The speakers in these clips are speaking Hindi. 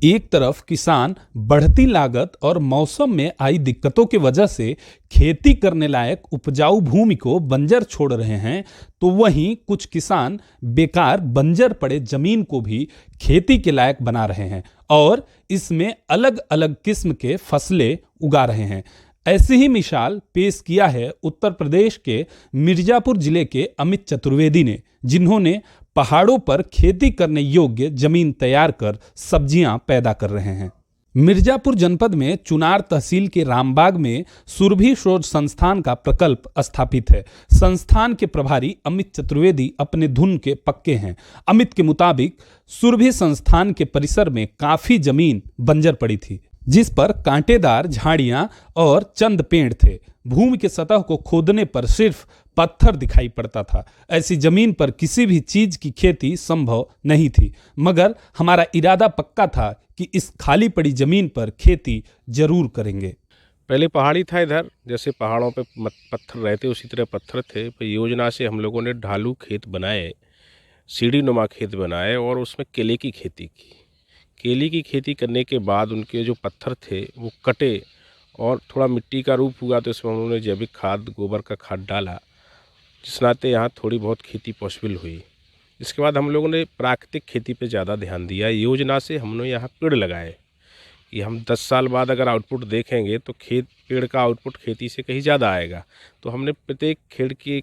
एक तरफ किसान बढ़ती लागत और मौसम में आई दिक्कतों की वजह से खेती करने लायक उपजाऊ भूमि को बंजर छोड़ रहे हैं, तो वहीं कुछ किसान बेकार बंजर पड़े जमीन को भी खेती के लायक बना रहे हैं और इसमें अलग अलग किस्म के फसलें उगा रहे हैं। ऐसी ही मिसाल पेश किया है उत्तर प्रदेश के मिर्जापुर जिले के अमित चतुर्वेदी ने, जिन्होंने पहाड़ों पर खेती करने योग्य जमीन तैयार कर सब्जियां पैदा कर रहे हैं। मिर्जापुर जनपद में चुनार तहसील के रामबाग में सुरभि शोध संस्थान का प्रकल्प स्थापित है। संस्थान के प्रभारी अमित चतुर्वेदी अपने धुन के पक्के हैं। अमित के मुताबिक सुरभि संस्थान के परिसर में काफी जमीन बंजर पड़ी थी, जिस पर कांटेदार झाड़ियां और चंद पेड़ थे। भूमि के सतह को खोदने पर सिर्फ पत्थर दिखाई पड़ता था। ऐसी जमीन पर किसी भी चीज की खेती संभव नहीं थी, मगर हमारा इरादा पक्का था कि इस खाली पड़ी जमीन पर खेती जरूर करेंगे। पहले पहाड़ी था इधर, जैसे पहाड़ों पे पत्थर रहते उसी तरह पत्थर थे। पर योजना से हम लोगों ने ढालू खेत बनाए, सीढ़ी नुमा खेत बनाए और उसमें केले की खेती की। केले की खेती करने के बाद उनके जो पत्थर थे वो कटे और थोड़ा मिट्टी का रूप हुआ, तो इसमें उन्होंने जैविक खाद, गोबर का खाद डाला, जिस नाते यहाँ थोड़ी बहुत खेती पॉसिबल हुई। इसके बाद हम लोगों ने प्राकृतिक खेती पे ज़्यादा ध्यान दिया। योजना से हमने यहाँ पेड़ लगाए कि हम 10 साल बाद अगर आउटपुट देखेंगे तो पेड़ का आउटपुट खेती से कहीं ज़्यादा आएगा। तो हमने प्रत्येक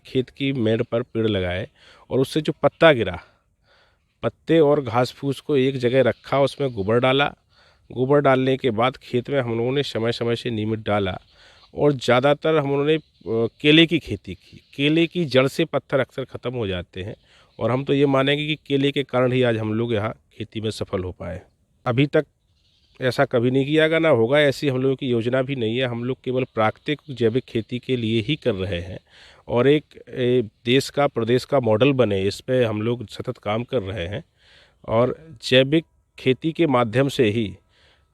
खेत की मेड़ पर पेड़ लगाए और उससे जो पत्ता गिरा, पत्ते और घास फूस को एक जगह रखा, उसमें गोबर डाला। गोबर डालने के बाद खेत में हम लोगों ने समय समय से नीमट डाला और ज़्यादातर हम लोगों ने केले की खेती की। केले की जड़ से पत्थर अक्सर ख़त्म हो जाते हैं और हम तो ये मानेंगे कि केले के कारण ही आज हम लोग यहाँ खेती में सफल हो पाए। अभी तक ऐसा कभी नहीं किया गया, ना होगा, ऐसी हम लोगों की योजना भी नहीं है। हम लोग केवल प्राकृतिक जैविक खेती के लिए ही कर रहे हैं और एक देश का, प्रदेश का मॉडल बने, इस पे हम लोग सतत काम कर रहे हैं। और जैविक खेती के माध्यम से ही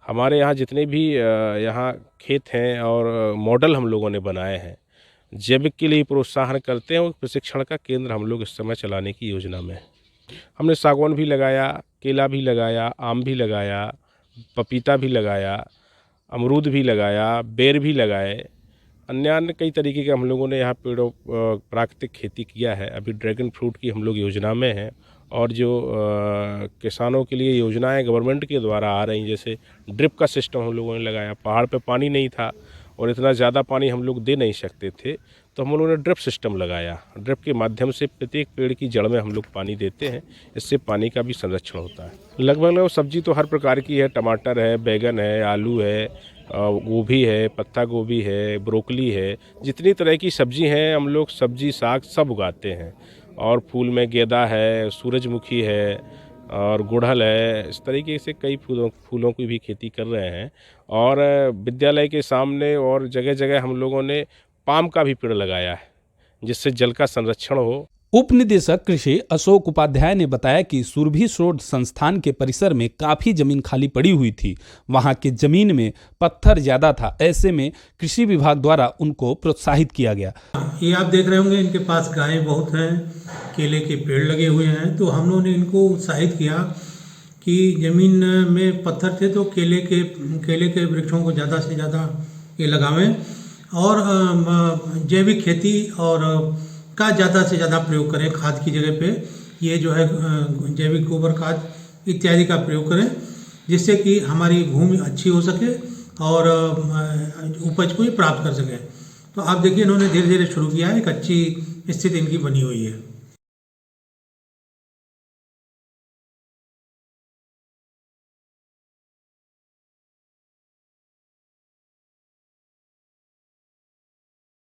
हमारे यहाँ जितने भी यहाँ खेत हैं और मॉडल हम लोगों ने बनाए हैं, जैविक के लिए प्रोत्साहन करते हैं और प्रशिक्षण का केंद्र हम लोग इस समय चलाने की योजना में। हमने सागवान भी लगाया, केला भी लगाया, आम भी लगाया, पपीता भी लगाया, अमरूद भी लगाया, बेर भी लगाए, अन्य कई तरीके के हम लोगों ने यहाँ पेड़ों प्राकृतिक खेती किया है। अभी ड्रैगन फ्रूट की हम लोग योजना में हैं और जो किसानों के लिए योजनाएं गवर्नमेंट के द्वारा आ रही, जैसे ड्रिप का सिस्टम हम लोगों ने लगाया। पहाड़ पे पानी नहीं था और इतना ज़्यादा पानी हम लोग दे नहीं सकते थे, तो हम लोगों ने ड्रिप सिस्टम लगाया। ड्रिप के माध्यम से प्रत्येक पेड़ की जड़ में हम लोग पानी देते हैं, इससे पानी का भी संरक्षण होता है। लगभग सब्जी तो हर प्रकार की है, टमाटर है, बैगन है, आलू है, गोभी है, पत्ता गोभी है, ब्रोकली है, जितनी तरह की सब्जी हैं हम लोग सब्जी साग सब उगाते हैं। और फूल में गेंदा है, सूरजमुखी है और गुड़हल है, इस तरीके से कई फूलों की भी खेती कर रहे हैं। और विद्यालय के सामने और जगह जगह हम लोगों ने पाम का भी पेड़ लगाया है, जिससे जल का संरक्षण हो। उप निदेशक कृषि अशोक उपाध्याय ने बताया कि सुरभि शोध संस्थान के परिसर में काफी जमीन खाली पड़ी हुई थी। वहां के जमीन में पत्थर ज्यादा था, ऐसे में कृषि विभाग द्वारा उनको प्रोत्साहित किया गया। ये आप देख रहे होंगे, इनके पास गायें बहुत हैं, केले के पेड़ लगे हुए हैं, तो हम लोगों ने इनको उत्साहित किया कि जमीन में पत्थर थे तो केले के वृक्षों को ज़्यादा से ज़्यादा ये लगावें और जैविक खेती और का ज़्यादा से ज़्यादा प्रयोग करें। खाद की जगह पे ये जो है जैविक गोबर खाद इत्यादि का प्रयोग करें, जिससे कि हमारी भूमि अच्छी हो सके और उपज को ही प्राप्त कर सकें। तो आप देखिए, इन्होंने धीरे धीरे शुरू किया है, एक अच्छी स्थिति इनकी बनी हुई है।